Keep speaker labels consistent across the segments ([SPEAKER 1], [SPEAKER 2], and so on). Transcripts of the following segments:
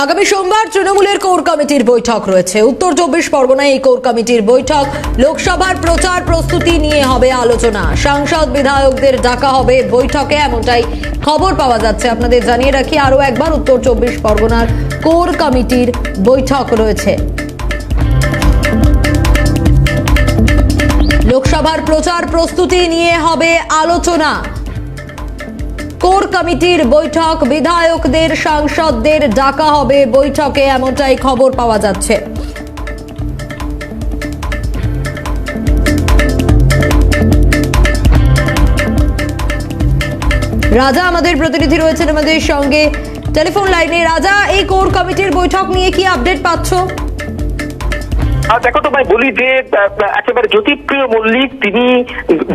[SPEAKER 1] আগামী সোমবার তৃণমূলের কোর কমিটির বৈঠক রয়েছে। উত্তর 24 পরগনায় এই কোর কমিটির বৈঠক। লোকসভার প্রচার প্রস্তুতি নিয়ে হবে আলোচনা। সাংসদ বিধায়কদের ডাকা হবে বৈঠকে, এমনটাই খবর পাওয়া যাচ্ছে। আপনাদের জানিয়ে রাখি আরো একবার, উত্তর 24 পরগনার কোর কমিটির বৈঠক রয়েছে। লোকসভার প্রচার প্রস্তুতি নিয়ে হবে আলোচনা। কোর কমিটির বৈঠক, বিধায়কদের সাংসদদের ডাকা হবে বৈঠকে, এমনটাই খবর পাওয়া যাচ্ছে। রাজা আমাদের প্রতিনিধি রয়েছেন আমাদের সঙ্গে টেলিফোন লাইনে। রাজা, এই কোর কমিটির বৈঠক নিয়ে কি আপডেট পাচ্ছ?
[SPEAKER 2] দেখো তোমায় বলি যে একেবারে জ্যোতিপ্রিয় মল্লিক তিনি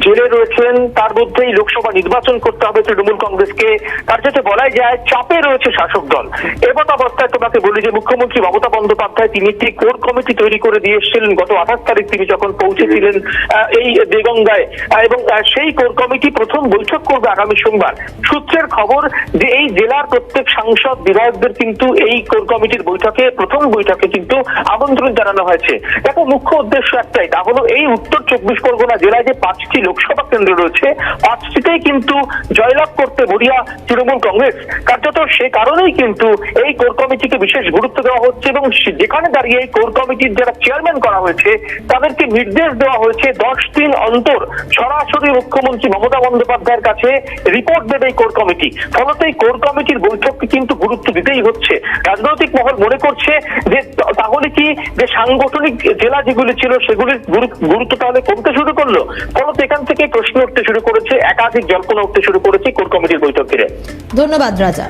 [SPEAKER 2] জেলে রয়েছেন, তার মধ্যেই লোকসভা নির্বাচন করতে হবে তৃণমূল কংগ্রেসকে, তার সাথে বলা যায় চাপে রয়েছে শাসক দল। এমত অবস্থায় তোমাকে বলি যে মুখ্যমন্ত্রী মমতা বন্দ্যোপাধ্যায় তিনি একটি কোর কমিটি তৈরি করে দিয়ে এসেছিলেন গত 28 তারিখ তিনি যখন পৌঁছেছিলেন এই দেগঙ্গায়, এবং সেই কোর কমিটি প্রথম বৈঠক করবে আগামী সোমবার। সূত্রের খবর যে এই জেলার প্রত্যেক সাংসদ বিধায়কদের কিন্তু এই কোর কমিটির বৈঠকে, প্রথম বৈঠকে কিন্তু আমন্ত্রণ জানানো হয়েছে। দেখো, মুখ্য উদ্দেশ্য একটাই, তা হলো এই উত্তর 24 পরগনা জেলায় যে 5টি লোকসভা কেন্দ্র রয়েছে 5টিতেই কিন্তু জয়লাভ করতে মরিয়া তৃণমূল কংগ্রেস। কার্যত সে কারণেই কিন্তু এই কোর কমিটিকে বিশেষ গুরুত্ব দেওয়া হচ্ছে, এবং যেখানে দাঁড়িয়ে এই কোর কমিটির যারা চেয়ারম্যান করা হয়েছে তাদেরকে নির্দেশ দেওয়া হয়েছে 10 দিন অন্তর সরাসরি মুখ্যমন্ত্রী মমতা বন্দ্যোপাধ্যায়ের কাছে রিপোর্ট দেবে এই কোর কমিটি। ফলত এই কোর কমিটির বৈঠককে কিন্তু গুরুত্ব দিতেই হচ্ছে। রাজনৈতিক মহল মনে করছে যে তাহলে কি যে সাংগঠনিক জেলা যেগুলি ছিল সেগুলির গুরুত্ব তাহলে কমতে শুরু করলো। ফলত এখান থেকে প্রশ্ন উঠতে শুরু করেছে, একাধিক জল্পনা উঠতে শুরু করেছে কোর কমিটির বৈঠক ঘিরে।
[SPEAKER 1] ধন্যবাদ রাজা।